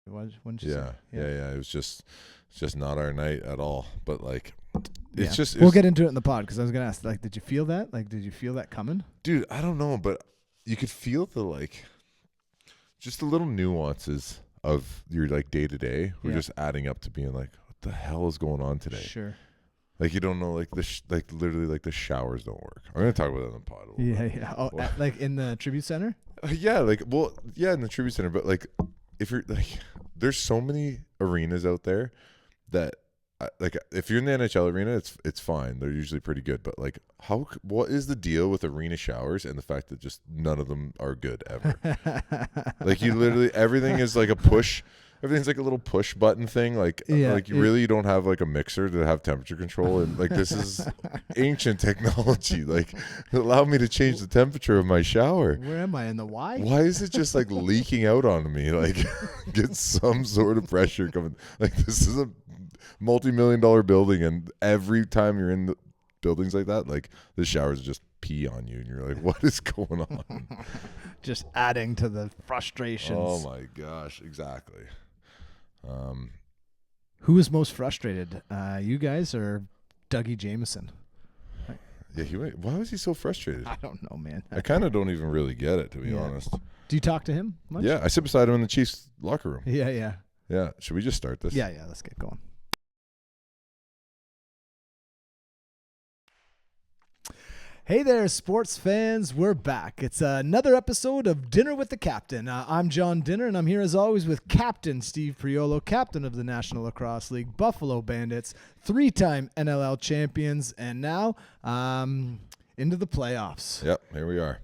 Wouldn't you Yeah, say? It was just not our night at all. But like, Yeah. it's just We'll get into it in the pod because I was gonna ask. Like, did you feel that? Like, did you feel that coming? dude. I don't know, but you could feel the like, just the little nuances of your like day to day were just adding up to being like, what the hell is going on today? Sure. Like you don't know, like like literally, like the showers don't work. I'm gonna talk about that in the pod a little bit. Yeah. Oh, like in the tribute center. Yeah, like in the tribute center, but like if you're like, there's so many arenas out there that like if you're in the NHL arena, it's fine. They're usually pretty good, but like what is the deal with arena showers and the fact that just none of them are good ever? Like you literally everything is like a push. Everything's like a little push button thing. Like, you don't have like a mixer to have temperature control. And like, this is ancient technology. Like, allow me to change the temperature of my shower. Where am I in the Y? Why is it just like leaking out on me? Like, get some sort of pressure coming. Like, this is a multi-million-dollar building. And every time you're in the buildings like that, like the showers just pee on you. And you're like, what is going on? Just adding to the frustrations. Oh my gosh. Exactly. Who was most frustrated? You guys or Dougie Jameson? Yeah, why was he so frustrated? I don't know, man. I kind of don't even really get it, to be honest. Do you talk to him much? Yeah, I sit beside him in the Chiefs locker room. Yeah. Yeah, should we just start this? Yeah, let's get going. Hey there, sports fans. We're back. It's another episode of Dinner with the Captain. I'm John Dinner, and I'm here as always with Captain Steve Priolo, captain of the National Lacrosse League, Buffalo Bandits, 3-time NLL champions, and now into the playoffs. Yep, here we are.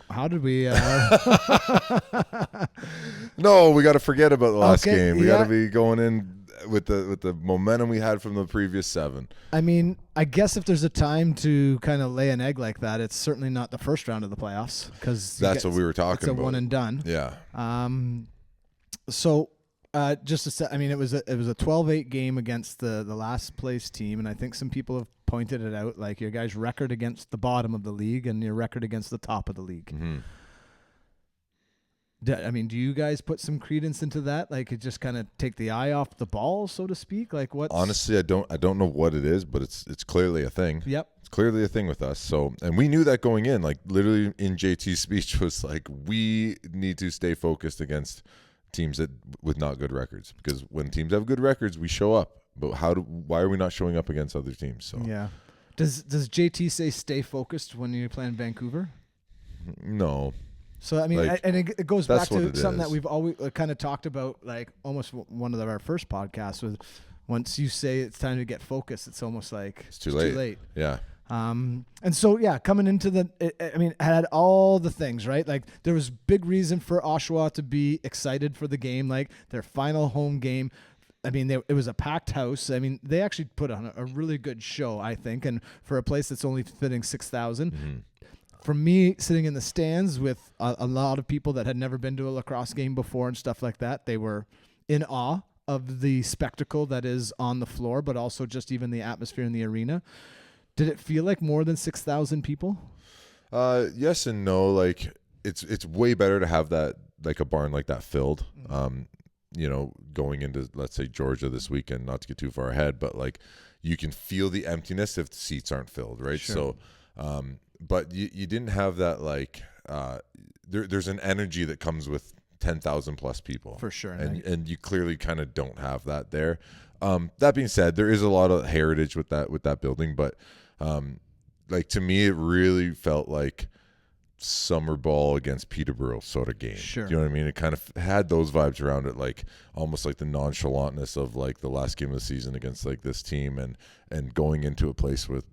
How did we... No, we got to forget about the last game. We yeah. got to be going in with the momentum we had from the previous 7. I mean, I guess if there's a time to kind of lay an egg like that, it's certainly not the first round of the playoffs because that's what we were talking about. It's a one and done. Yeah. So just to say, I mean, it was a 12-8 game against the last place team, and I think some people have pointed it out, like your guys' record against the bottom of the league and your record against the top of the league. Mm-hmm. I mean, do you guys put some credence into that? Like, it just kind of take the eye off the ball, so to speak. Like, what? Honestly, I don't know what it is, but it's clearly a thing. Yep, it's clearly a thing with us. So, and we knew that going in. Like, literally, in JT's speech was like, we need to stay focused against teams with not good records, because when teams have good records, we show up. But why are we not showing up against other teams? So yeah. Does JT say stay focused when you play in Vancouver? No. So, I mean, like, and it goes back to something that is. we've always kind of talked about, like almost one of our first podcasts was once you say it's time to get focused, it's almost like it's too late. Yeah. And so, yeah, coming into it had all the things, right? Like there was big reason for Oshawa to be excited for the game, like their final home game. I mean, it was a packed house. I mean, they actually put on a really good show, I think, and for a place that's only fitting 6,000. Mm-hmm. For me, sitting in the stands with a lot of people that had never been to a lacrosse game before and stuff like that, they were in awe of the spectacle that is on the floor, but also just even the atmosphere in the arena. Did it feel like more than 6,000 people? Yes and no. Like it's way better to have that, like a barn like that filled. Going into, let's say, Georgia this weekend, not to get too far ahead, but like you can feel the emptiness if the seats aren't filled, right? Sure. So, but you didn't have that, like, there's an energy that comes with 10,000 plus people. For sure. And you clearly kind of don't have that there. That being said, there is a lot of heritage with that building, but like to me, it really felt like summer ball against Peterborough sort of game. Sure. Do you know what I mean? It kind of had those vibes around it, like almost like the nonchalantness of like the last game of the season against like this team, and going into a place with,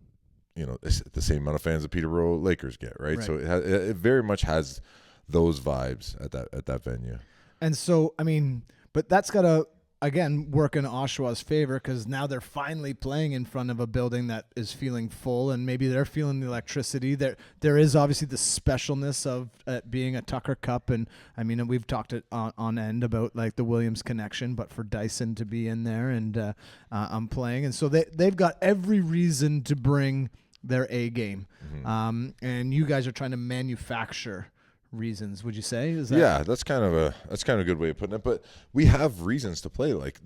the same amount of fans that Peterborough Lakers get, right? So it very much has those vibes at that venue. And so, I mean, but that's got to, again, work in Oshawa's favor, because now they're finally playing in front of a building that is feeling full, and maybe they're feeling the electricity. There is obviously the specialness of being a Tucker Cup, and I mean, we've talked it on end about like the Williams connection, but for Dyson to be in there and I'm playing, and so they've got every reason to bring their A game. Mm-hmm. And you guys are trying to manufacture reasons, would you say? Is that Yeah, that's kind of a good way of putting it. But we have reasons to play. Like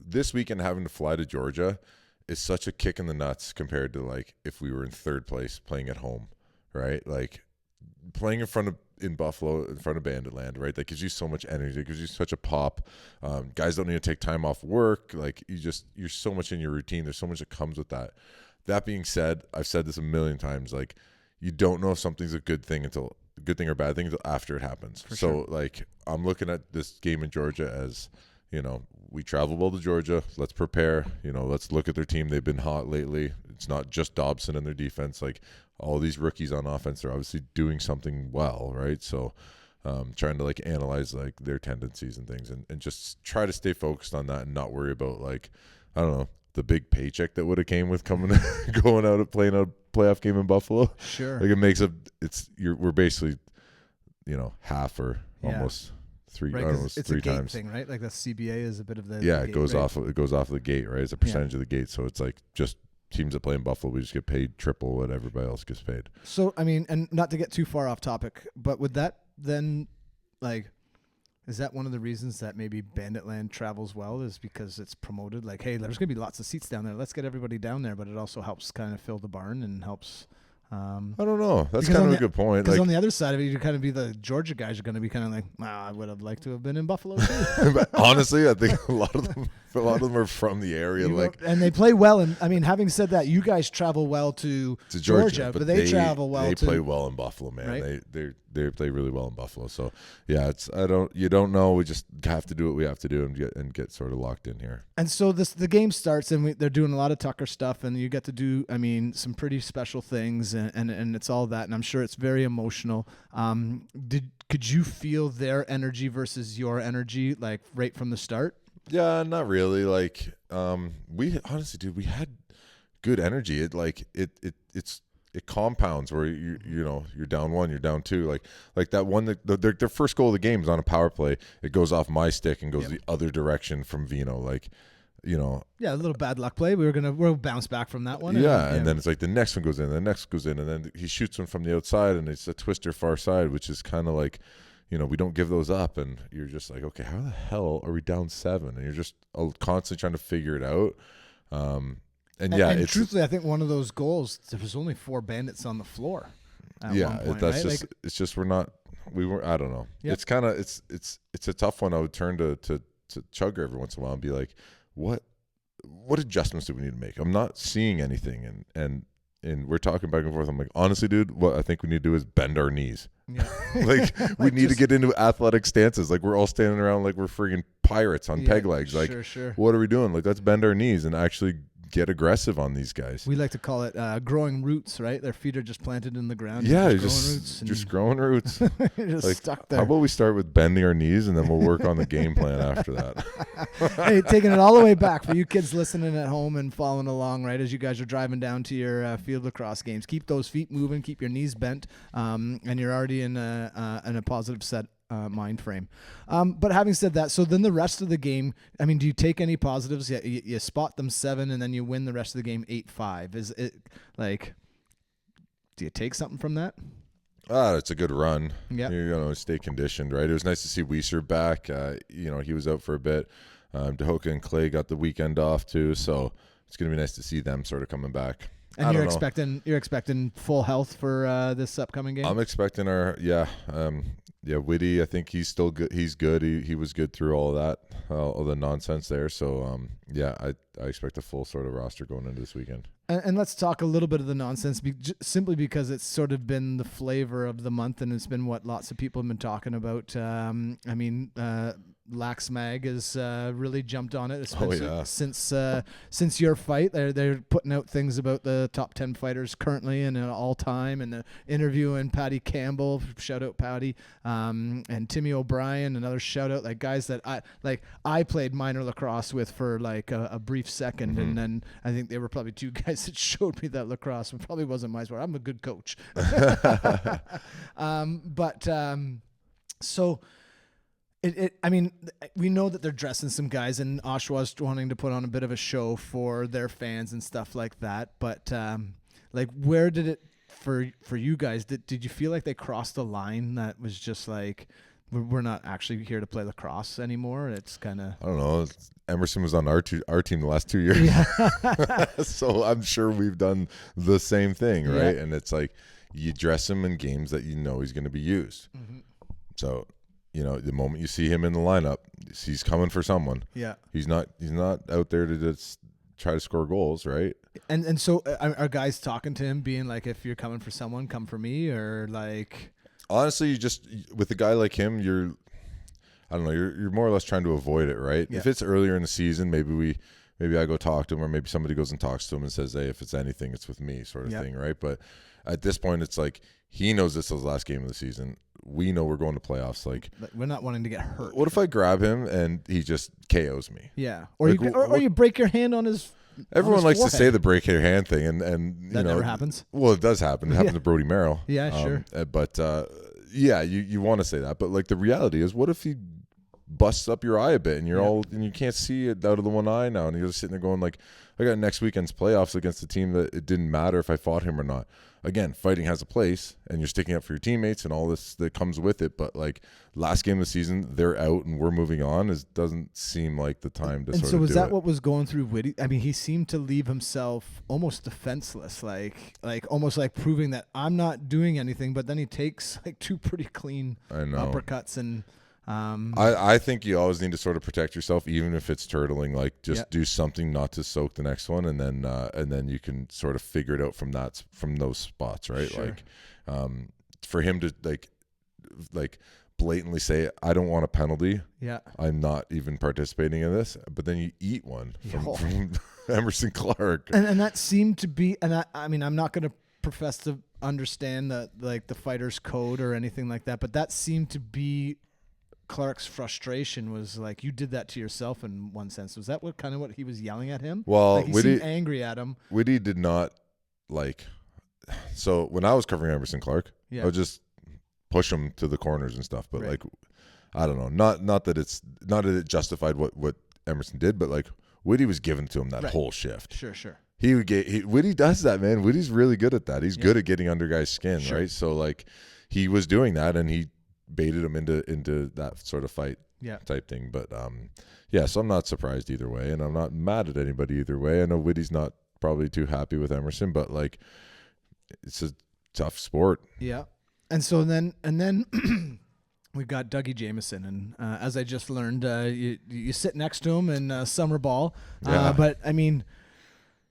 this weekend having to fly to Georgia is such a kick in the nuts compared to like if we were in third place playing at home, right? Like playing in Buffalo in front of Banditland, right? That gives you so much energy. It gives you such a pop. Guys don't need to take time off work. Like you're so much in your routine. There's so much that comes with that. That being said, I've said this a million times. Like you don't know if something's a good thing or bad thing until after it happens. For so sure. like I'm looking at this game in Georgia as, we travel well to Georgia. Let's prepare. Let's look at their team. They've been hot lately. It's not just Dobson and their defense. Like all these rookies on offense are obviously doing something well, right? So trying to like analyze like their tendencies and things and just try to stay focused on that and not worry about like, I don't know, the big paycheck that would have came with going out and playing a playoff game in Buffalo. Sure. Like we're basically, half or almost three, Right, almost it's three a gate times. thing, right? Like the CBA is a bit of the Yeah, the it goes gateway. off the gate, right? It's a percentage of the gate. So it's like just teams that play in Buffalo, we just get paid triple what everybody else gets paid. So I mean, and not to get too far off topic, but would that then like? Is that one of the reasons that maybe Banditland travels well is because it's promoted like, hey, there's going to be lots of seats down there. Let's get everybody down there. But it also helps kind of fill the barn and helps. I don't know. That's because kind on of a the- good point. Because Like, on the other side of it, you kind of be the Georgia guys are going to be kind of like, I would have liked to have been in Buffalo too. but honestly, I think a lot of them are from the area. And they play well. And I mean, having said that, you guys travel well to Georgia, but they travel well. They to, play well in Buffalo, man. Right? They play really well in Buffalo. So yeah, you don't know. We just have to do what we have to do and get sort of locked in here. And so the game starts, and they're doing a lot of Tucker stuff, and you get to do, I mean, some pretty special things, and it's all that, and I'm sure it's very emotional. Could you feel their energy versus your energy, like right from the start? Yeah, not really. Like, we honestly, dude, we had good energy. It compounds where you're down one, you're down two. Like that one their first goal of the game is on a power play. It goes off my stick and goes the other direction from Vino. Like, Yeah, a little bad luck play. We'll bounce back from that one. and then it's like the next one goes in, the next goes in, and then he shoots one from the outside, and it's a twister far side, which is kind of like, we don't give those up, and you're just like, okay, how the hell are we down 7? And you're just constantly trying to figure it out. And it's truthfully, I think one of those goals, there was only 4 Bandits on the floor. At one point, that's right? just it's just we weren't. I don't know. Yep. It's kind of it's a tough one. I would turn to Chugger every once in a while and be like, what adjustments do we need to make? I'm not seeing anything, and we're talking back and forth. I'm like, honestly, dude, what I think we need to do is bend our knees. Yeah. Like we need to get into athletic stances. Like we're all standing around like we're friggin' pirates on peg legs. Like, sure. what are we doing? Like, let's bend our knees and actually get aggressive on these guys. We like to call it growing roots, right? Their feet are just planted in the ground. Yeah, just growing roots. just Like, stuck there. how about we start with bending our knees and then we'll work on the game plan after that. Hey, taking it all the way back for you kids listening at home and following along, right, as you guys are driving down to your field lacrosse games. Keep those feet moving, keep your knees bent, and you're already in a positive set mind frame. But having said that, so then the rest of the game, I mean, do you take any positives? You spot them 7 and then you win the rest of the game 8-5. Is it like, do you take something from that? It's a good run. Yeah. Stay conditioned, right? It was nice to see Weiser back. He was out for a bit. DeHoka and Clay got the weekend off too, so it's going to be nice to see them sort of coming back. And you're expecting full health for this upcoming game? I'm expecting Whitty, I think he's still good. He's good. He was good through all of that, all the nonsense there. So, I expect a full sort of roster going into this weekend. And let's talk a little bit of the nonsense, simply because it's sort of been the flavor of the month, and it's been what lots of people have been talking about. Lax Mag has really jumped on it, since your fight. They're putting out things about the top 10 fighters currently and all time, and interviewing Patty Campbell, shout out Patty, and Timmy O'Brien, another shout out, like guys that I played minor lacrosse with for like a brief second, and then I think they were probably 2 guys that showed me that lacrosse. It probably wasn't my sport. I'm a good coach. So. I mean, we know that they're dressing some guys, and Oshawa's wanting to put on a bit of a show for their fans and stuff like that. But where did it for you guys, did you feel like they crossed the line that was just like, we're not actually here to play lacrosse anymore? It's kind of, I don't know. Emerson was on our team the last 2 years. yeah. So I'm sure we've done the same thing, right? Yeah. And it's like you dress him in games that you know he's going to be used. Mm-hmm. So, the moment you see him in the lineup, he's coming for someone. Yeah. He's not out there to just try to score goals, right? And so are guys talking to him being like, if you're coming for someone, come for me, or like? Honestly, you just, with a guy like him, I don't know, you're more or less trying to avoid it, right? Yeah. If it's earlier in the season, maybe I go talk to him, or maybe somebody goes and talks to him and says, hey, if it's anything, it's with me, sort of thing, right? But at this point, it's like he knows this is the last game of the season. We know we're going to playoffs. Like, we're not wanting to get hurt. What if I grab him and he just KOs me? Yeah, or like, you break your hand on his. Everyone likes forehead. to say the break your hand thing, and that never happens. Well, it does happen. It happens to Brody Merrill. Yeah, sure. But you want to say that, but like the reality is, what if he busts up your eye a bit and and you can't see it out of the one eye now, and you're just sitting there going like, I got next weekend's playoffs against a team that it didn't matter if I fought him or not. Again, fighting has a place, and you're sticking up for your teammates and all this that comes with it. But like last game of the season, they're out and we're moving on. It doesn't seem like the time to. And so was that what was going through Whitty? I mean, he seemed to leave himself almost defenseless, like almost like proving that I'm not doing anything. But then he takes like two pretty clean uppercuts and. I think you always need to sort of protect yourself, even if it's turtling. Like, just do something not to soak the next one, and then you can sort of figure it out from those spots, right? Sure. Like, for him to like blatantly say, I don't want a penalty. Yeah, I'm not even participating in this. But then you eat one from Emerson Clark, and that seemed to be. And I mean, I'm not going to profess to understand the fighter's code or anything like that, but that seemed to be. Clark's frustration was like, you did that to yourself in one sense. Was that what he was yelling at him? Well, like he seemed angry at him. Whitty did not like. So when I was covering Emerson Clark, I would just push him to the corners and stuff. But like, I don't know, not that it justified what Emerson did, but like Whitty was given to him that whole shift. Sure. Whitty does that, man. Whitty's really good at that. He's good at getting under guys' skin, right? So like, he was doing that, and he baited him into that sort of fight type thing. But so I'm not surprised either way, and I'm not mad at anybody either way. I know Whitty's not probably too happy with Emerson, but like, it's a tough sport. Yeah. And so then we've got Dougie Jamieson, and as I just learned, you sit next to him in summer ball. But I mean,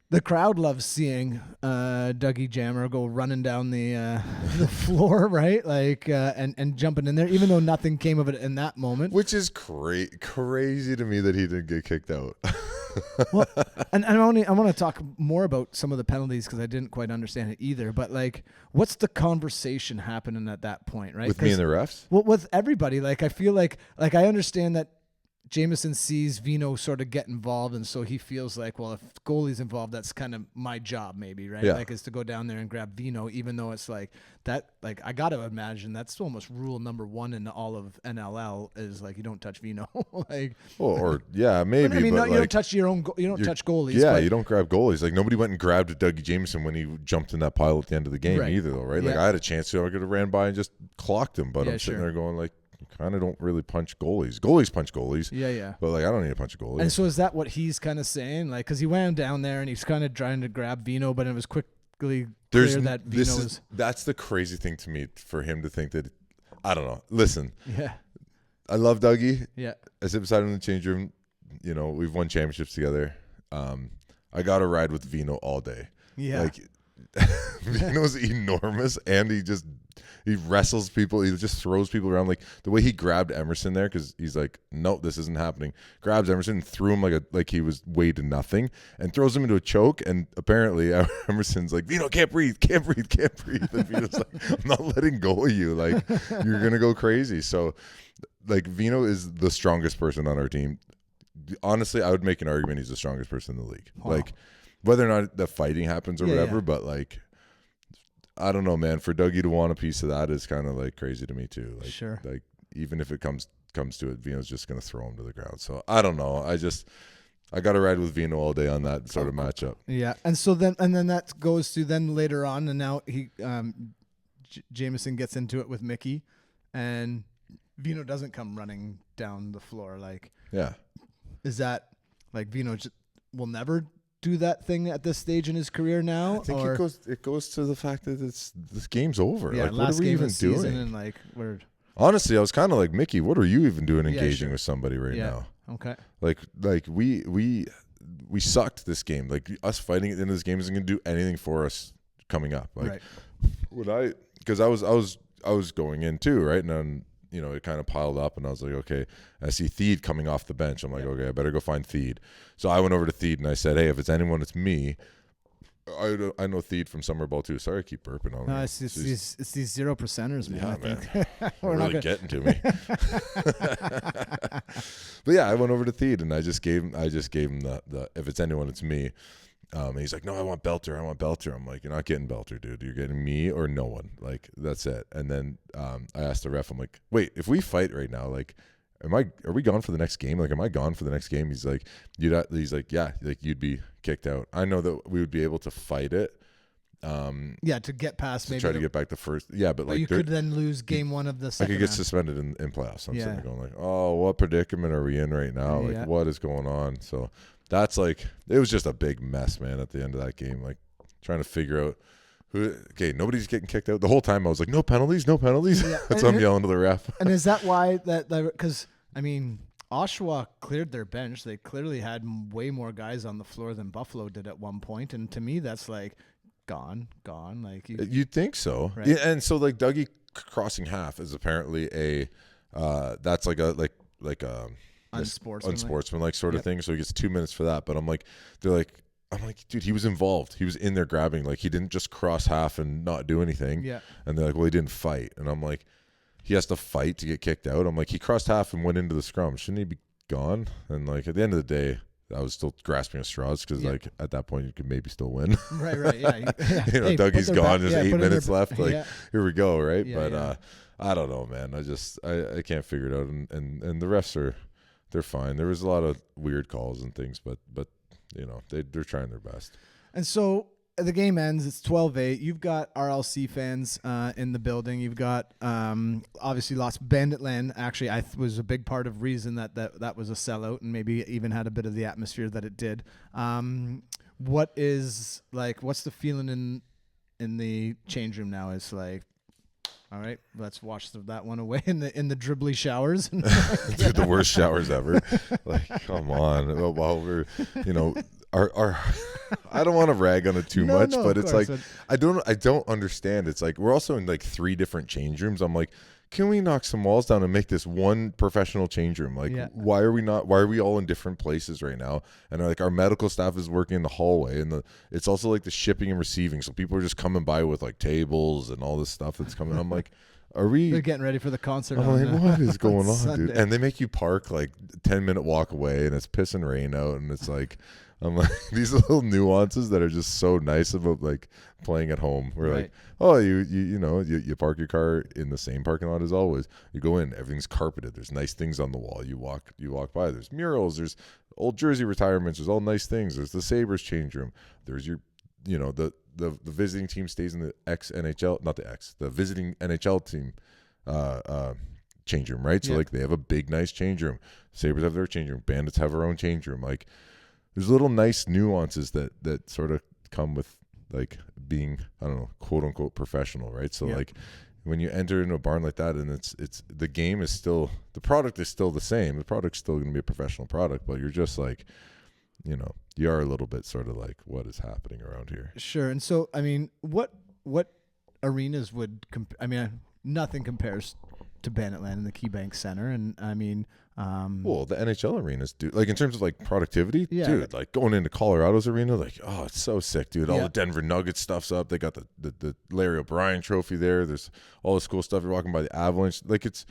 the crowd loves seeing Dougie Jammer go running down the floor, right? Like and jumping in there, even though nothing came of it in that moment. Which is crazy to me that he didn't get kicked out. Well, and I want to talk more about some of the penalties because I didn't quite understand it either. But like, what's the conversation happening at that point, right? With me and the refs? Well, with everybody. Like, I feel like I understand that Jameson sees Vino sort of get involved, and so he feels like, well, if goalie's involved, that's kind of my job, maybe, right? Yeah. Like, is to go down there and grab Vino, even though it's like that. Like, I got to imagine that's almost rule number one in all of NLL is like, you don't touch Vino. Like, maybe. I mean, but you like, don't touch your own. You don't touch goalies. Yeah, you don't grab goalies. Like, nobody went and grabbed Dougie Jamieson when he jumped in that pile at the end of the game either, though, right? Like, I had a chance to. I could have ran by and just clocked him, but I'm sitting there going like, kind of don't really punch goalies. Goalies punch goalies. Yeah. But like, I don't need to punch a goalie. And so is that what he's kind of saying? Like, because he went down there and he's kind of trying to grab Vino, but it was quickly clear that Vino was. That's the crazy thing to me, for him to think that. I don't know. Listen. Yeah. I love Dougie. Yeah. I sit beside him in the change room. You know, we've won championships together. I got to ride with Vino all day. Yeah. Like, Vino's enormous, and he wrestles people. He just throws people around. Like the way he grabbed Emerson there, because he's like, nope, this isn't happening. Grabs Emerson and threw him like he was weighed to nothing, and throws him into a choke. And apparently Emerson's like, Vino, can't breathe. And Vino's like, I'm not letting go of you. Like, you're gonna go crazy. So like, Vino is the strongest person on our team. Honestly, I would make an argument he's the strongest person in the league. Wow. Like, whether or not the fighting happens or whatever, but like, I don't know, man. For Dougie to want a piece of that is kind of like crazy to me too. Like, sure. Like, even if it comes to it, Vino's just gonna throw him to the ground. So I don't know. I got to ride with Vino all day on that sort of matchup. Yeah, and so then that goes to then later on, and now Jameson gets into it with Mickey, and Vino doesn't come running down the floor. Like, Yeah. is that like Vino will never do that thing at this stage in his career now? I think it goes to the fact that this game's over. Yeah, like, last what are we game even of the season, doing? and like we're Honestly, I was kind of like, Mickey, what are you even doing engaging sure. with somebody right now? Okay. Like we sucked this game. Like, us fighting at the end of this game isn't going to do anything for us coming up. Like, Right. because I was going in too, right? And then, it kind of piled up, and I was like, okay, I see Theed coming off the bench. I'm like, okay, I better go find Theed. So I went over to Theed and I said, hey, if it's anyone, it's me. I know Theed from Summer Ball too. Sorry, I keep burping on No, it's these 0%ers, man. Yeah, I think. man. We're really not getting to me. But yeah, I went over to Theed and I just gave him the if it's anyone, it's me. And he's like, no, I want Belter. I'm like, you're not getting Belter, dude. You're getting me or no one. Like, that's it. And then I asked the ref, I'm like, wait, if we fight right now, like, are we gone for the next game? Like, am I gone for the next game? He's like, yeah, like, you'd be kicked out. I know that we would be able to fight it. To get past to maybe try to get back to first. Yeah, but like, you could then lose game one of the I second. could get half. suspended in playoffs. I'm sitting Yeah. there going like, oh, what predicament are we in right now? Like, Yeah. what is going on? So that's like, it was just a big mess, man, at the end of that game. Like, trying to figure out nobody's getting kicked out. The whole time I was like, no penalties. Yeah. That's what I'm yelling to the ref. And is that why because I mean, Oshawa cleared their bench. They clearly had way more guys on the floor than Buffalo did at one point. And to me, that's like gone. Like You'd think so. Right. Yeah, and so like Dougie crossing half is apparently that's like a unsportsmanlike sort of thing. So he gets 2 minutes for that. But I'm like, dude, he was involved. He was in there grabbing. Like, he didn't just cross half and not do anything. Yeah. And they're like, well, he didn't fight. And I'm like, he has to fight to get kicked out. I'm like, he crossed half and went into the scrum. Shouldn't he be gone? And like, at the end of the day, I was still grasping at straws because like, at that point you could maybe still win. Right. Yeah. Hey, Dougie's gone. There's 8 minutes left. Like, here we go. Right. Yeah, but I don't know, man. I can't figure it out. And the refs they're fine. There was a lot of weird calls and things, but they're trying their best. And so the game ends. It's 12-8. You've got RLC fans in the building. You've got obviously lost Banditland. Actually, was a big part of reason that was a sellout, and maybe even had a bit of the atmosphere that it did. What's the feeling in the change room now? It's like, all right, let's wash that one away in the dribbly showers. Dude, the worst showers ever. Like, come on. While we're, our I don't want to rag on it too much, but it's like, I don't understand. It's like, we're also in like 3 different change rooms. I'm like, can we knock some walls down and make this one professional change room? Like, why are we all in different places right now? And like, our medical staff is working in the hallway, and it's also like the shipping and receiving. So people are just coming by with like tables and all this stuff that's coming. I'm like, they're getting ready for the concert. I'm like, what is going on, Sunday. dude? And they make you park like 10-minute walk away, and it's pissing rain out, and it's like, I'm like, these little nuances that are just so nice about like playing at home. We're like, oh, you park your car in the same parking lot as always. You go in, everything's carpeted. There's nice things on the wall. You walk by. There's murals. There's old jersey retirements. There's all nice things. There's the Sabres change room. There's your, the visiting team stays in the the visiting NHL team change room, right? So like, they have a big nice change room. Sabres have their change room. Bandits have their own change room. Like, there's little nice nuances that sort of come with like being, I don't know, quote unquote professional, right? So like, when you enter into a barn like that, and it's the game is still, the product is still the same. The product's still going to be a professional product, but you're just like, you are a little bit sort of like, what is happening around here? Sure. And so, I mean, what arenas would nothing compares to Banditland and the KeyBank Center, and I mean, well, the NHL arenas, dude. Like, in terms of like productivity, Yeah. dude. Like, going into Colorado's arena, like, oh, it's so sick, dude. All the Denver Nuggets stuff's up. They got the Larry O'Brien Trophy there. There's all this cool stuff. You're walking by the Avalanche. Like, the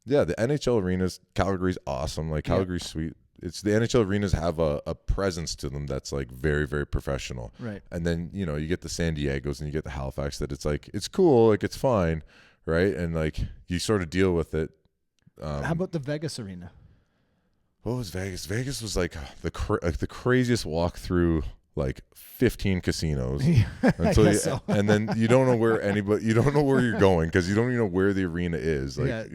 NHL arenas. Calgary's awesome. Like, Calgary's sweet. It's the NHL arenas have a presence to them that's like very, very professional. Right. And then you get the San Diego's and you get the Halifax that it's like, it's cool, like, it's fine, right? And like, you sort of deal with it. How about the Vegas arena? what was Vegas? Vegas was like the craziest walk through like 15 casinos until so. and then you don't know where you don't know where you're going because you don't even know where the arena is. Like,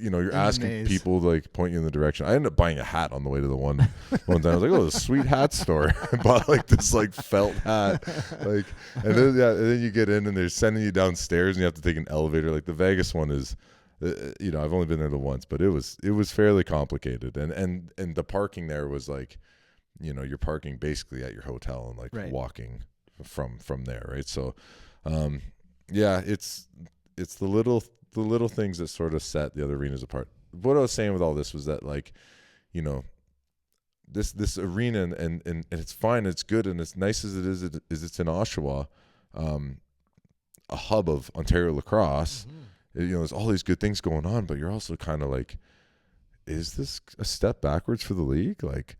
you're asking people to like point you in the direction. I ended up buying a hat on the way to the one time. I was like, oh, the sweet hat store. I bought like this like felt hat, like, and then you get in and they're sending you downstairs and you have to take an elevator. Like the Vegas one is, I've only been there the once, but it was fairly complicated, and the parking there was like, you're parking basically at your hotel and like walking from there, right? So, it's the little things that sort of set the other arenas apart. What I was saying with all this was that, like, this arena and it's fine, it's good, and it's nice as it is it's in Oshawa, a hub of Ontario lacrosse. There's all these good things going on, but you're also kind of like, is this a step backwards for the league? Like,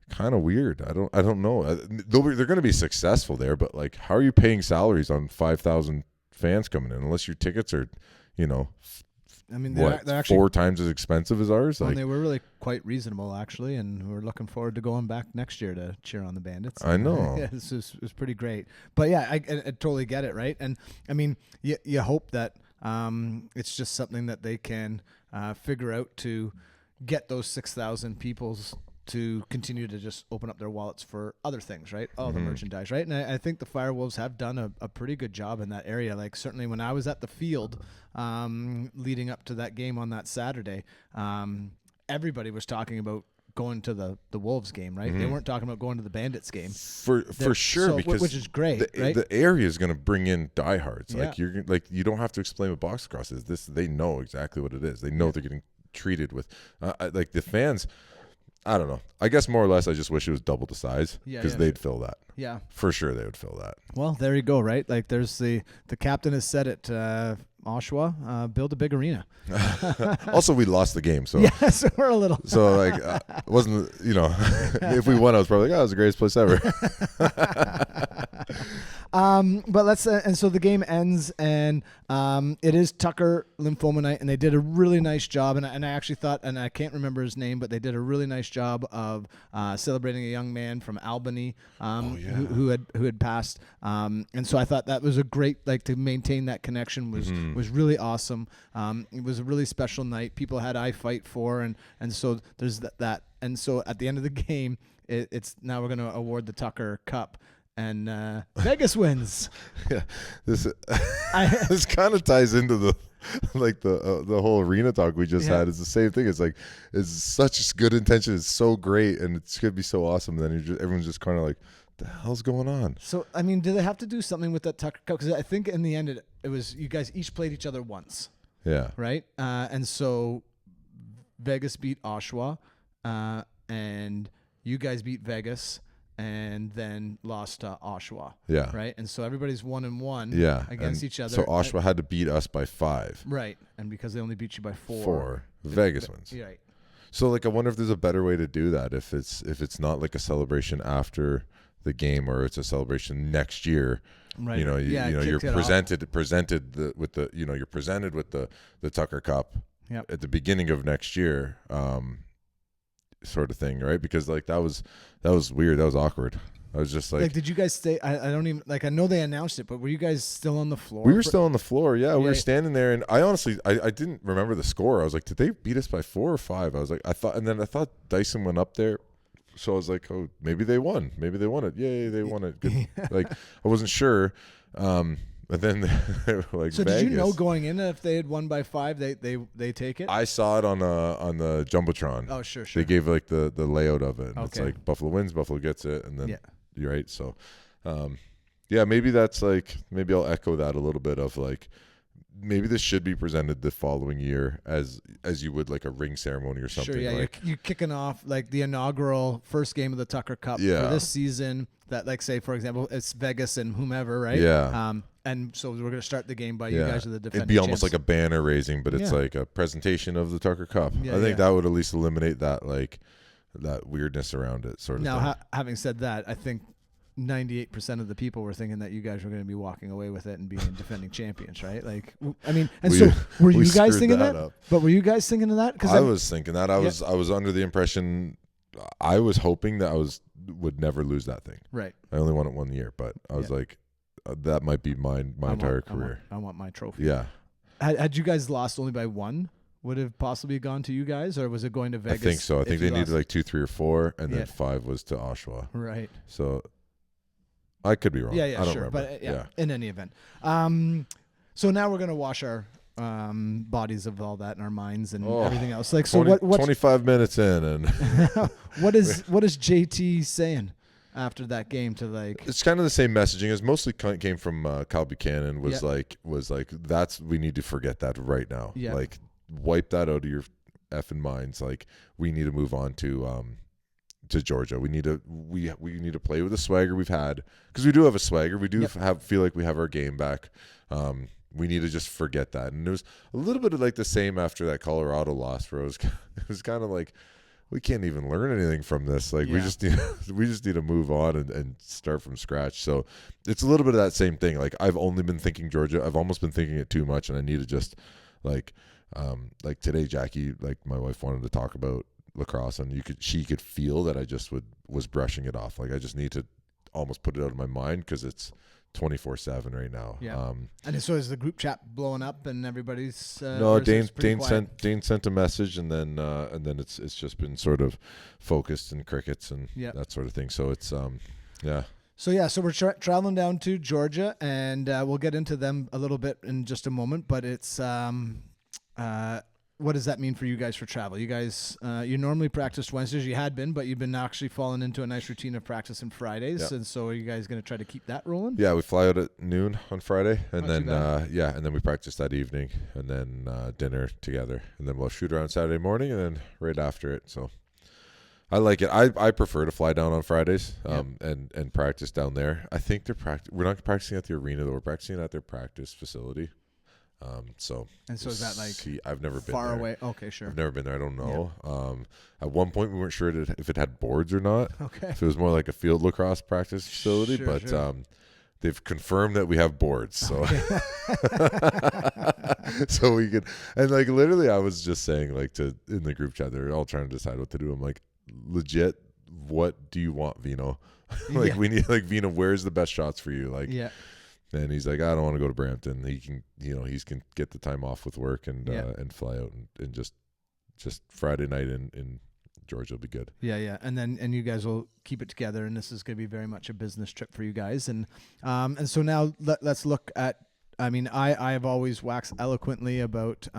kind of weird. I don't know. They're going to be successful there, but like, how are you paying salaries on 5,000 fans coming in unless your tickets are, I mean, they're actually 4 times as expensive as ours. Well, like, they were really quite reasonable, actually, and we're looking forward to going back next year to cheer on the Bandits. I know. Yeah, this was pretty great. But yeah, I totally get it, right? And I mean, you hope that it's just something that they can figure out to get those 6,000 peoples to continue to just open up their wallets for other things, right? All the merchandise, right? And I think the Firewolves have done a pretty good job in that area. Like, certainly when I was at the field leading up to that game on that Saturday, everybody was talking about going to the Wolves game, right? They weren't talking about going to the Bandits game. For sure, so, because which is great, right? The area is going to bring in diehards. Yeah. Like, you don't have to explain what box lacrosse is. They know exactly what it is. They know they're getting treated with like the fans. I don't know. I guess more or less I just wish it was double the size because they'd fill that. Yeah. For sure they would fill that. Well, there you go, right? Like, there's the captain has said it, Oshawa, build a big arena. Also, we lost the game, so yeah, so we're a little. So like, it wasn't, if we won, I was probably like, oh, it was the greatest place ever. But let's and so the game ends, and it is Tucker Lymphoma Night, and they did a really nice job. And I actually thought, and I can't remember his name, but they did a really nice job of celebrating a young man from Albany who had passed. And so I thought that was a great, like, to maintain that connection was really awesome. It was a really special night. People had I Fight For, and so there's that. And so at the end of the game, it's now we're going to award the Tucker Cup. And Vegas wins. Yeah, this kind of ties into the whole arena talk we just had. It's the same thing. It's like, it's such good intention. It's so great, and it's going to be so awesome. And then everyone's just kind of like, the hell's going on? So I mean, do they have to do something with that Tucker Cup? Because I think in the end it was you guys each played each other once. Yeah. Right. And so Vegas beat Oshawa, and you guys beat Vegas. And then lost to Oshawa. Yeah. Right? And so everybody's 1-1 against each other. So Oshawa had to beat us by 5. Right. And because they only beat you by 4. 4. Vegas wins. Right. So like, I wonder if there's a better way to do that, if it's not like a celebration after the game, or it's a celebration next year. Right. You're presented with the Tucker Cup at the beginning of next year. Sort of thing, right? Because like that was weird. That was awkward. I was just like, did you guys stay? I don't even I know they announced it, but were you guys still on the floor? We were still on the floor. Yeah, we were standing there, and I honestly I didn't remember the score. I was like, did they beat us by 4 or 5? I was like, I thought Dyson went up there, so I was like, oh, maybe they won. Maybe they won it. Yay, they won it. Good. Like, I wasn't sure. But then they were like, so Vegas. Did you know going in that if they had won by 5, they take it? I saw it on the Jumbotron. Oh, sure. They gave like the layout of it. And okay. It's like Buffalo wins, Buffalo gets it, and then you're right. So, maybe that's like, maybe I'll echo that a little bit of like, maybe this should be presented the following year as you would like a ring ceremony or something. Sure, yeah, like, you're kicking off like the inaugural first game of the Tucker Cup for this season. That, like, say for example, it's Vegas and whomever, right? Yeah. And so we're going to start the game by you guys are the defending It'd be almost champs. like a banner raising, but it's like a presentation of the Tucker Cup. I think that would at least eliminate that, like, that weirdness around it, sort of thing. Now, having said that, I think 98% of the people were thinking that you guys were going to be walking away with it and being defending champions, right? Like, I mean, and so were you guys thinking that? But were you guys thinking of that? Because I was thinking that. I was under the impression, I was hoping that would never lose that thing. Right. I only won it 1 year, but I was like, that might be my entire career. I want my trophy. Yeah. Had you guys lost only by one, would have possibly gone to you guys, or was it going to Vegas? I think so. I think they needed like 2, 3, or 4, and then 5 was to Oshawa. Right. So I could be wrong. Yeah, I don't sure. remember. But in any event. So now we're gonna wash our bodies of all that in our minds and everything else. Like, so 25 minutes in, and what is JT saying after that game to like? It's kind of the same messaging. It mostly came from Kyle Buchanan. Was like we need to forget that right now. Yeah. Like, wipe that out of your effing minds. Like, we need to move on to Georgia. We need to play with the swagger we've had, because we do have a swagger. We do feel like we have our game back. We need to just forget that. And it was a little bit of like the same after that Colorado loss, where it was kind of like, we can't even learn anything from this. Like, we just need to move on and start from scratch. So it's a little bit of that same thing. Like, I've only been thinking Georgia. I've almost been thinking it too much, and I need to just like today, Jackie, like my wife, wanted to talk about lacrosse, and she could feel that I just was brushing it off. Like, I just need to almost put it out of my mind, because it's 24/7 right now. Yeah. And so is the group chat blowing up and everybody's no, Dane sent a message, and then it's just been sort of focused in crickets and that sort of thing. So it's So we're traveling down to Georgia, and we'll get into them a little bit in just a moment, but it's what does that mean for you guys for travel? You guys, you normally practiced Wednesdays. You had been, but you've been actually falling into a nice routine of practicing Fridays. Yep. And so are you guys going to try to keep that rolling? Yeah, we fly out at noon on Friday, and then and then we practice that evening, and then dinner together, and then we'll shoot around Saturday morning, and then right after it. So I like it. I prefer to fly down on Fridays and practice down there. I think we're not practicing at the arena, though. We're practicing at their practice facility. So is that like I've never been far there. away? Okay, sure. I've never been there. I don't know. At one point we weren't sure if it had boards or not. Okay. If it was more like a field lacrosse practice facility, but they've confirmed that we have boards. So so we could, and like literally I was just saying, like, in the group chat, they're all trying to decide what to do. I'm like, legit, what do you want, Vino? We need, like, Vino, where's the best shots for you? Like, and he's like, I don't want to go to Brampton. He can, he can get the time off with work and fly out and just Friday night in Georgia will be good. Yeah. And you guys will keep it together, and this is going to be very much a business trip for you guys. And so now let's look at, I mean, I have always waxed eloquently about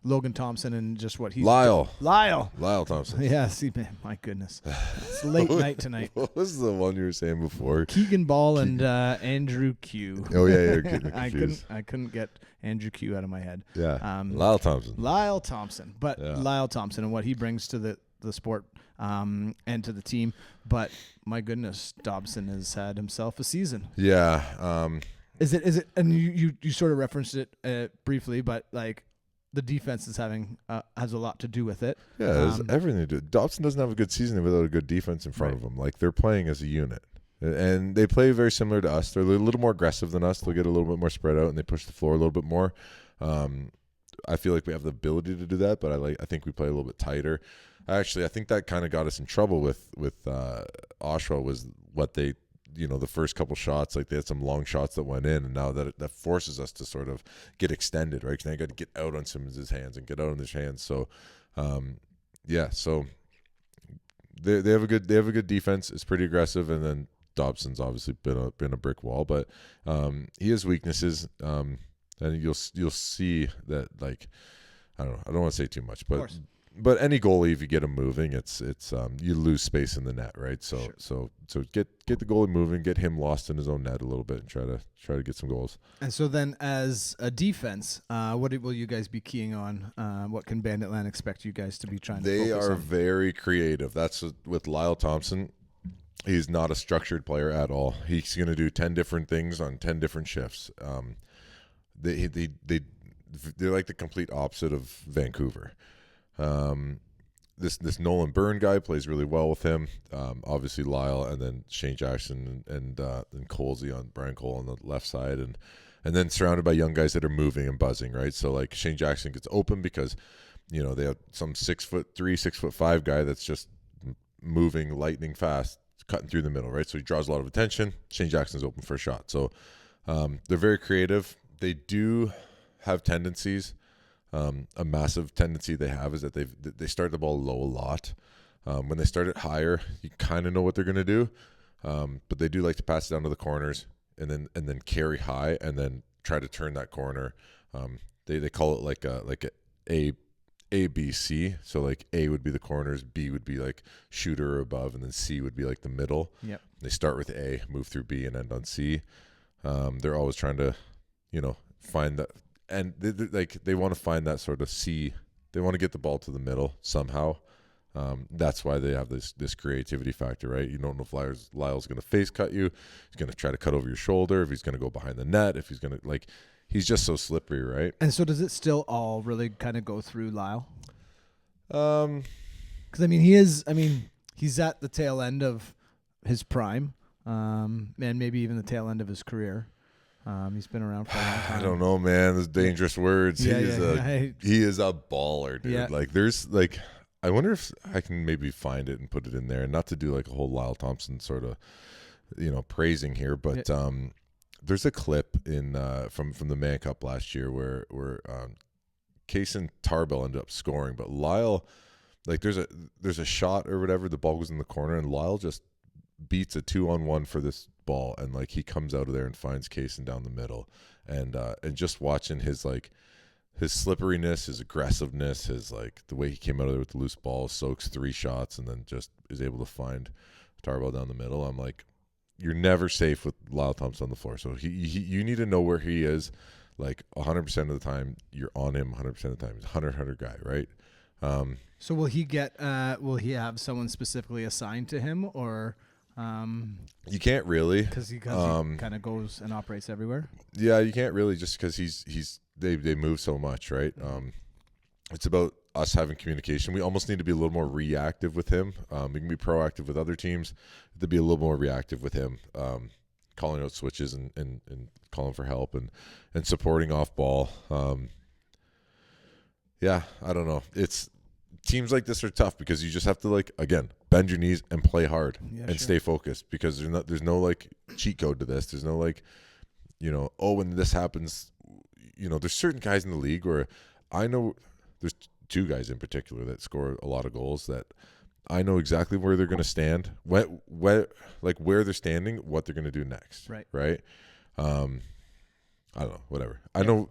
Logan Thompson and just what he's Lyle Thompson. Thompson. Yeah, see, man, my goodness, it's late night tonight. What was the one you were saying before? Keegan Ball and Andrew Q. Oh yeah, you're getting confused. I couldn't get Andrew Q out of my head. Yeah, Lyle Thompson, but Lyle Thompson and what he brings to the sport and to the team. But my goodness, Dobson has had himself a season. Yeah. Is it? And you sort of referenced it briefly, but like, the defense is has a lot to do with it. Yeah, it has everything to do. Dobson doesn't have a good season without a good defense in front of him. Like, they're playing as a unit, and they play very similar to us. They're a little more aggressive than us. They'll get a little bit more spread out, and they push the floor a little bit more. I feel like we have the ability to do that, but I think we play a little bit tighter. Actually, I think that kind of got us in trouble with Oshawa, was what they, the first couple shots, like, they had some long shots that went in, and now that forces us to sort of get extended, right? Because now you got to get out on Simmons' hands and get out on his hands. So, so they have a good defense. It's pretty aggressive, and then Dobson's obviously been a brick wall, but he has weaknesses, and you'll see that, like, I don't want to say too much, but any goalie, if you get him moving, it's you lose space in the net, right? So sure. so get the goalie moving, get him lost in his own net a little bit, and try to get some goals. And so then, as a defense, what will you guys be keying on? What can Banditland expect you guys to be trying to focus on? They are very creative. That's with Lyle Thompson. He's not a structured player at all. He's going to do 10 different things on 10 different shifts. They're like the complete opposite of Vancouver. this Nolan Byrne guy plays really well with him. Obviously Lyle, and then Shane Jackson and Colsey on Brian Cole on the left side, and then surrounded by young guys that are moving and buzzing, right? So like Shane Jackson gets open because, you know, they have some 6'3", 6'5" guy that's just moving lightning fast, cutting through the middle, right? So he draws a lot of attention. Shane Jackson's open for a shot. So they're very creative. They do have tendencies. A massive tendency they have is that they start the ball low a lot. When they start it higher, you kind of know what they're going to do, but they do like to pass it down to the corners and then carry high and then try to turn that corner. They call it like a B C. So like A would be the corners, B would be like shooter or above, and then C would be like the middle. Yep. They start with A, move through B, and end on C. They're always trying to, you know, find that. And they want to find that sort of C. They want to get the ball to the middle somehow. That's why they have this creativity factor, right? You don't know if Lyle's going to face cut you. He's going to try to cut over your shoulder. If he's going to go behind the net. If he's going to, like, he's just so slippery, right? And so does it still all really kind of go through Lyle? Um, Because he's at the tail end of his prime, and maybe even the tail end of his career. He's been around for a long time. I don't know, man. Those dangerous words. Yeah, He is a baller, dude. Yeah. Like, there's like, I wonder if I can maybe find it and put it in there, and not to do like a whole Lyle Thompson sort of, you know, praising here, but there's a clip in from the Man Cup last year where Case and Tarbell ended up scoring, but Lyle, like, there's a shot or whatever, the ball goes in the corner, and Lyle just beats a 2-on-1 for this ball, and like he comes out of there and finds Kaysen down the middle, and just watching his slipperiness, his aggressiveness, his like the way he came out of there with the loose ball, soaks 3 shots, and then just is able to find Tarbell down the middle. I'm like, you're never safe with Lyle Thompson on the floor, so you need to know where he is. Like 100% of the time, you're on him. 100% of the time, he's a 100 guy, right? So will he get? Will he have someone specifically assigned to him, or? You can't really, because he kind of goes and operates everywhere. Yeah, you can't really, just because they move so much, right? It's about us having communication. We almost need to be a little more reactive with him. We can be proactive with other teams, to be a little more reactive with him, calling out switches and calling for help and supporting off ball. Yeah, I don't know. It's teams like this are tough because you just have to, like, again, bend your knees and play hard and stay focused, because there's no like cheat code to this. There's no like, you know, oh, when this happens, you know, there's certain guys in the league where I know there's 2 guys in particular that score a lot of goals that I know exactly where they're going to stand, where they're standing, what they're going to do next. Right. I don't know, whatever. I know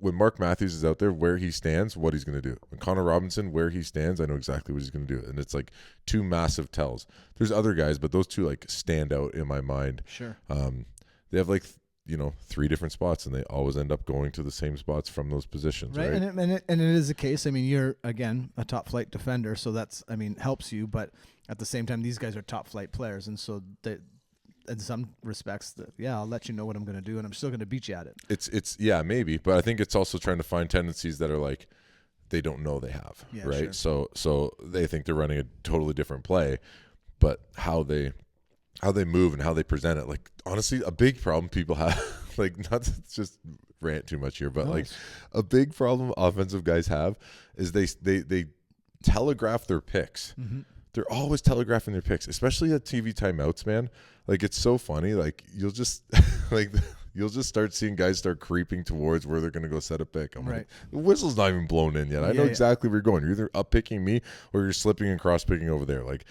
when Mark Matthews is out there, where he stands, what he's going to do. When Connor Robinson, where he stands, I know exactly what he's going to do. And it's like 2 massive tells. There's other guys, but those 2 like stand out in my mind. Sure. They have like, you know, 3 different spots, and they always end up going to the same spots from those positions. Right. And it is a case. I mean, you're, again, a top flight defender, so that's, I mean, helps you. But at the same time, these guys are top flight players. And so in some respects, I'll let you know what I'm going to do, and I'm still going to beat you at it. It's yeah, maybe, but I think it's also trying to find tendencies that are like they don't know they have, right? Sure. So they think they're running a totally different play, but how they move and how they present it, like, honestly, a big problem people have, like, not to just rant too much here, but like a big problem offensive guys have is they telegraph their picks. Mm-hmm. They're always telegraphing their picks, especially at TV timeouts, man. Like, it's so funny. Like, you'll just start seeing guys start creeping towards where they're going to go set a pick. I'm like, the whistle's not even blown in yet. I know exactly where you're going. You're either up picking me or you're slipping and cross picking over there. Like,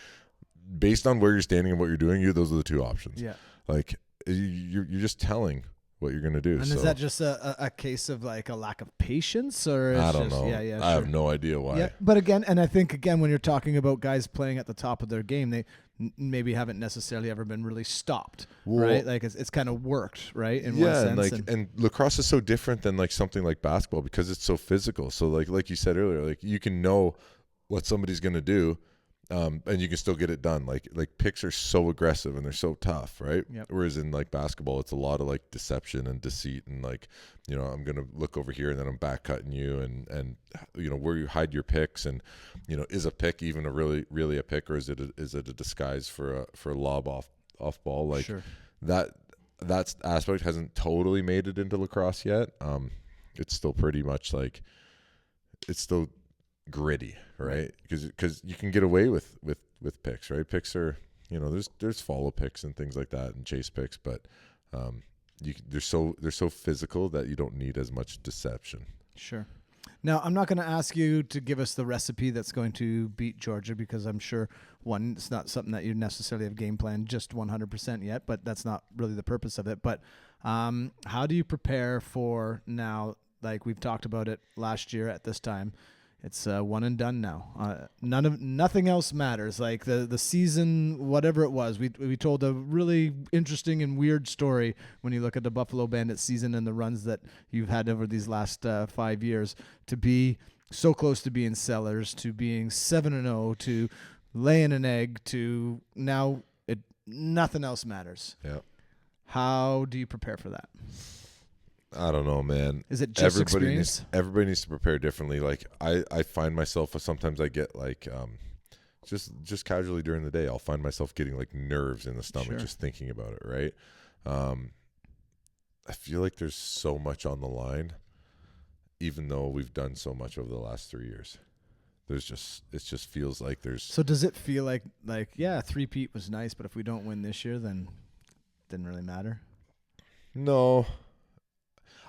based on where you're standing and what you're doing, those are the 2 options. Yeah. Like, you're just telling what you're going to do. And is that just a case of like a lack of patience, or I don't know. I have no idea why. Yeah, but again, and I think when you're talking about guys playing at the top of their game, they maybe haven't necessarily ever been really stopped, right? Like it's kind of worked, right? In one sense. And lacrosse is so different than like something like basketball because it's so physical. So like you said earlier, like you can know what somebody's going to do And you can still get it done. Like picks are so aggressive and they're so tough, right? Yep. Whereas in like basketball, it's a lot of like deception and deceit and like, I'm gonna look over here and then I'm back cutting you and where you hide your picks and is a pick even a really a pick, or is it a disguise for a lob off ball? Like Sure. that aspect hasn't totally made it into lacrosse yet. It's still pretty much like it's still gritty, right? Because you can get away with picks, right? Picks are there's follow picks and things like that and chase picks, but they're so physical that you don't need as much deception. Sure. Now, I'm not going to ask you to give us the recipe that's going to beat Georgia, because I'm sure, one, it's not something that you necessarily have game planned just 100% yet, but that's not really the purpose of it. But how do you prepare for now? Like we've talked about it last year at this time, it's one and done now. Nothing else matters. Like the season, whatever it was, we told a really interesting and weird story when you look at the Buffalo Bandits season and the runs that you've had over these last 5 years, to be so close to being sellers, to being 7-0, to laying an egg, to now nothing else matters. Yeah. How do you prepare for that? I don't know, man. Is it just experience? Everybody needs to prepare differently. Like I find myself sometimes I get like just casually during the day I'll find myself getting like nerves in the stomach just thinking about it, right? I feel like there's so much on the line, even though we've done so much over the last 3 years. It just feels like there's. So does it feel like yeah, 3-peat was nice, but if we don't win this year, then it didn't really matter? No.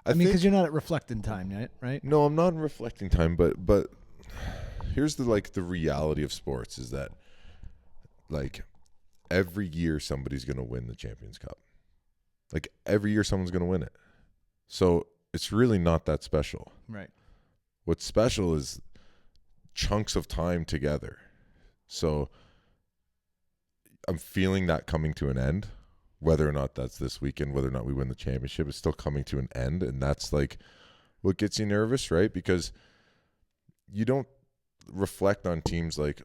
I mean, because you're not at reflecting time yet, right? No, I'm not in reflecting time, but here's the reality of sports is that like every year somebody's going to win the Champions Cup. Like every year someone's going to win it. So it's really not that special. Right. What's special is chunks of time together. So I'm feeling that coming to an end. Whether or not that's this weekend, whether or not we win the championship, it's still coming to an end. And that's like what gets you nervous, right? Because you don't reflect on teams like,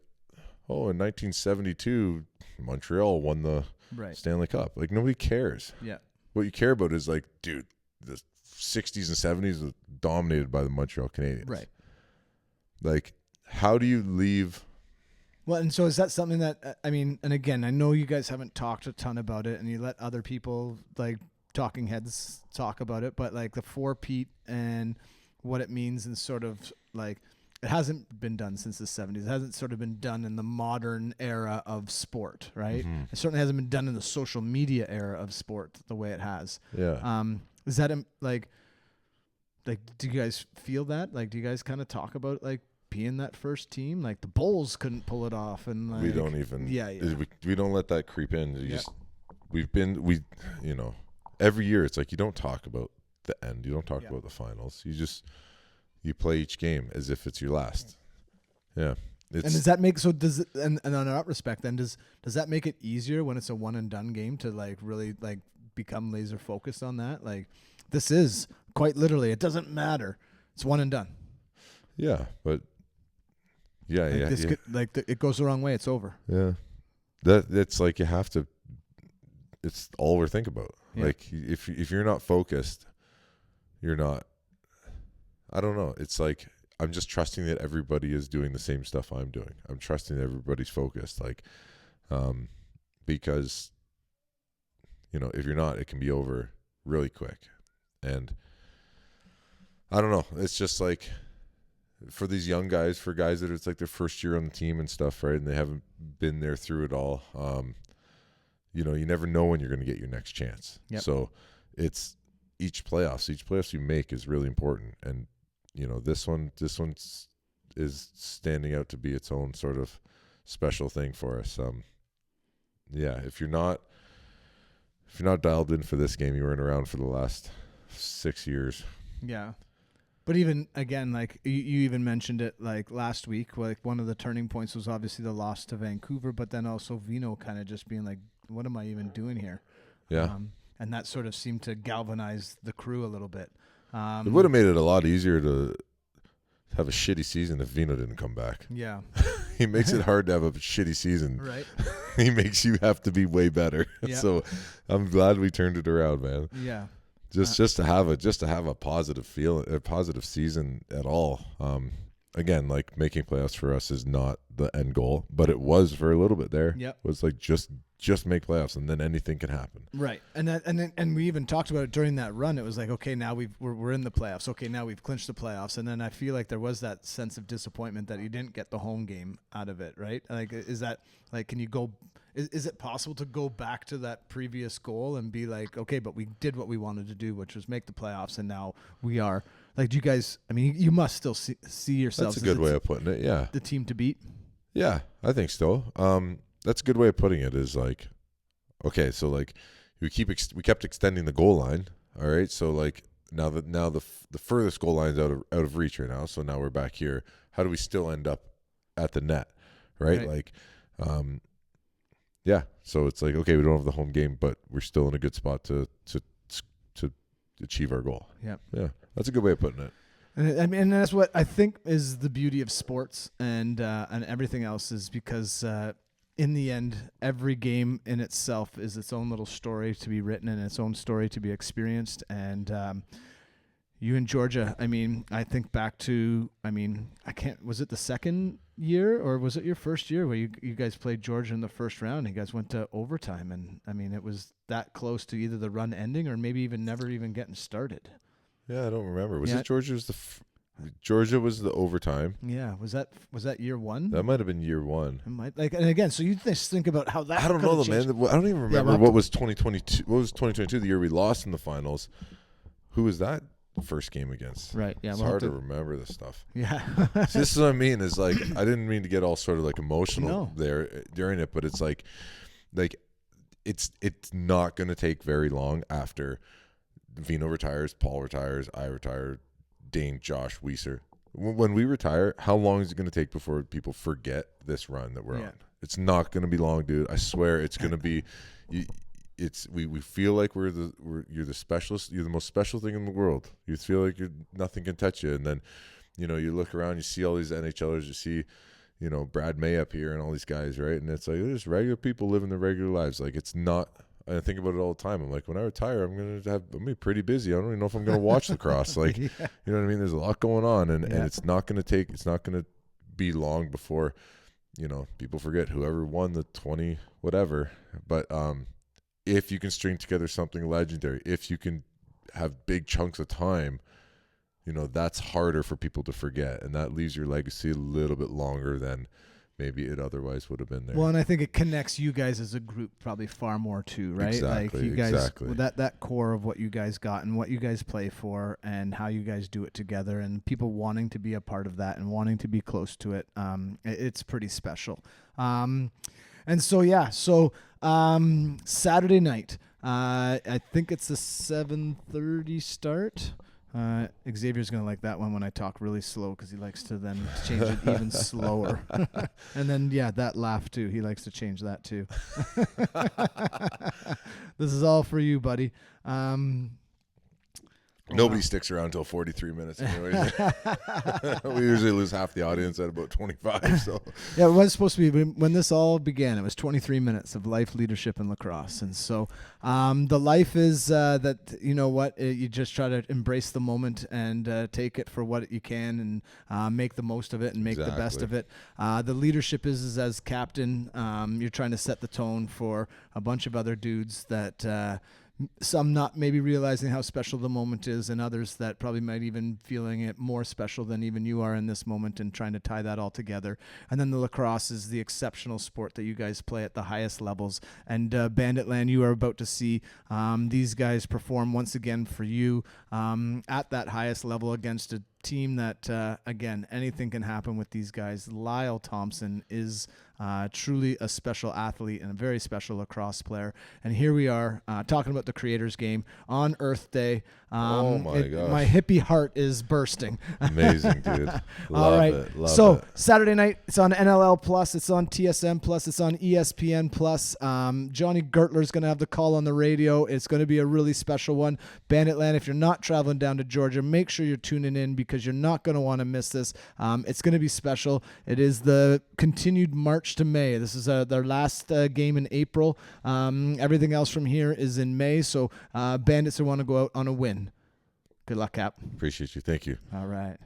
oh, in 1972, Montreal won the Stanley Cup. Like nobody cares. Yeah. What you care about is like, dude, the 60s and 70s was dominated by the Montreal Canadiens. Right. Like, how do you leave... Well, and so is that something that, I mean, and again, I know you guys haven't talked a ton about it and you let other people, like talking heads, talk about it, but like the 4-peat and what it means and sort of like, it hasn't been done since the 70s. It hasn't sort of been done in the modern era of sport, right? Mm-hmm. It certainly hasn't been done in the social media era of sport the way it has. Yeah. Is that like, do you guys feel that? Like, do you guys kind of talk about like, being that first team? Like the Bulls couldn't pull it off, and like, we don't even we don't let that creep in. Every year it's like you don't talk about the end, you don't talk about the finals, you play each game as if it's your last. And does that make and on that respect then does that make it easier when it's a one and done game to like really like become laser focused on that? Like this is quite literally, it doesn't matter, it's one and done. But it goes the wrong way, it's over. That's like you have to. It's all we're thinking about. Like if you're not focused, you're not. I don't know. It's like I'm just trusting that everybody is doing the same stuff I'm doing. I'm trusting that everybody's focused. Like, because if you're not, it can be over really quick. And I don't know. It's just like. For these young guys, for guys that it's like their first year on the team and stuff, right? And they haven't been there through it all. You never know when you're going to get your next chance. Yep. So it's each playoffs you make is really important. And, this one is standing out to be its own sort of special thing for us. If you're not dialed in for this game, you weren't around for the last 6 years. Yeah. But even, again, like you even mentioned it like last week, like one of the turning points was obviously the loss to Vancouver, but then also Vino kind of just being like, what am I even doing here? Yeah. And that sort of seemed to galvanize the crew a little bit. It would have made it a lot easier have a shitty season if Vino didn't come back. Yeah. He makes it hard to have a shitty season. Right. He makes you have to be way better. Yeah. So I'm glad we turned it around, man. Yeah. Just to have a positive feel, a positive season at all. Again, like making playoffs for us is not the end goal, but it was for a little bit there. Yep. It was like just make playoffs, and then anything can happen. Right. And we even talked about it during that run. It was like, okay, now we're in the playoffs. Okay, now we've clinched the playoffs. And then I feel like there was that sense of disappointment that you didn't get the home game out of it, right? Like, is that like, can you go? Is it possible to go back to that previous goal and be like, okay, but we did what we wanted to do, which was make the playoffs, and now we are like, do you guys? I mean, you must still see yourselves. That's a good way of putting it. Yeah. The team to beat. Yeah, I think so. That's a good way of putting it. Is like, okay, so like we kept extending the goal line. All right, so like now the furthest goal line's out of reach right now. So now we're back here. How do we still end up at the net? Right. Like, yeah. So it's like, okay, we don't have the home game, but we're still in a good spot to achieve our goal. Yeah. Yeah, that's a good way of putting it. And I mean, and that's what I think is the beauty of sports and everything else, is because in the end, every game in itself is its own little story to be written and its own story to be experienced. And you in Georgia, I mean, I think back to, was it the second year or was it your first year where you guys played Georgia in the first round? You guys went to overtime, and I mean, it was that close to either the run ending or maybe even never even getting started. Yeah, I don't remember. Was it Georgia's Georgia was the overtime? Yeah, was that year one? That might have been year one. It might, like, and again, so you just think about how that. I don't know, man. I don't even remember what was 2022. What was 2022? The year we lost in the finals. Who was that first game against? Right. Yeah, it's hard to remember this stuff. Yeah. So this is what I mean. Is like I didn't mean to get all sort of like emotional there during it, but it's like it's not going to take very long after Vino retires, Paul retires, I retire, Dane, Josh, Weiser. When we retire, how long is it going to take before people forget this run that we're on? It's not going to be long, dude. I swear it's going to be. We feel like you're the specialist. You're the most special thing in the world. You feel like nothing can touch you, and then you look around, you see all these NHLers, you see Brad May up here and all these guys, right? And it's like they're just regular people living their regular lives. Like it's not. I think about it all the time. I'm like, when I retire, I'm gonna be pretty busy. I don't even know if I'm gonna watch lacrosse. Like, you know what I mean? There's a lot going on, and it's not gonna be long before, people forget whoever won the 20 whatever. But if you can string together something legendary, if you can have big chunks of time, that's harder for people to forget, and that leaves your legacy a little bit longer than maybe it otherwise would have been there. Well, and I think it connects you guys as a group probably far more too, right? Exactly, like you guys, exactly. that core of what you guys got and what you guys play for and how you guys do it together, and people wanting to be a part of that and wanting to be close to it. It's pretty special. And so Saturday night, I think it's a 7:30 start. Xavier's going to like that one when I talk really slow because he likes to then change it even slower. And then, that laugh too. He likes to change that too. This is all for you, buddy. Nobody sticks around until 43 minutes anyways. We usually lose half the audience at about 25. So yeah, it was supposed to be when this all began. It was 23 minutes of life, leadership, and lacrosse. And so the life is that, you just try to embrace the moment and take it for what you can and make the most of it and make the best of it. The leadership is as captain, you're trying to set the tone for a bunch of other dudes that some not maybe realizing how special the moment is, and others that probably might even feeling it more special than even you are in this moment, and trying to tie that all together. And then the lacrosse is the exceptional sport that you guys play at the highest levels. And Banditland, you are about to see these guys perform once again for you at that highest level against a team that, again, anything can happen with these guys. Lyle Thompson is truly a special athlete and a very special lacrosse player. And here we are talking about the Creators Game on Earth Day. Oh my gosh. My hippie heart is bursting. Amazing, dude. Love All right. it. Love So it. Saturday night, it's on NLL Plus, it's on TSM Plus, it's on ESPN Plus. Johnny Gertler's going to have the call on the radio. It's going to be a really special one. Banditland, if you're not traveling down to Georgia, make sure you're tuning in because you're not going to want to miss this. It's going to be special. It is the continued march to May. This is their last game in April. Everything else from here is in May. So Bandits want to go out on a win. Good luck, Cap. Appreciate you. Thank you. All right.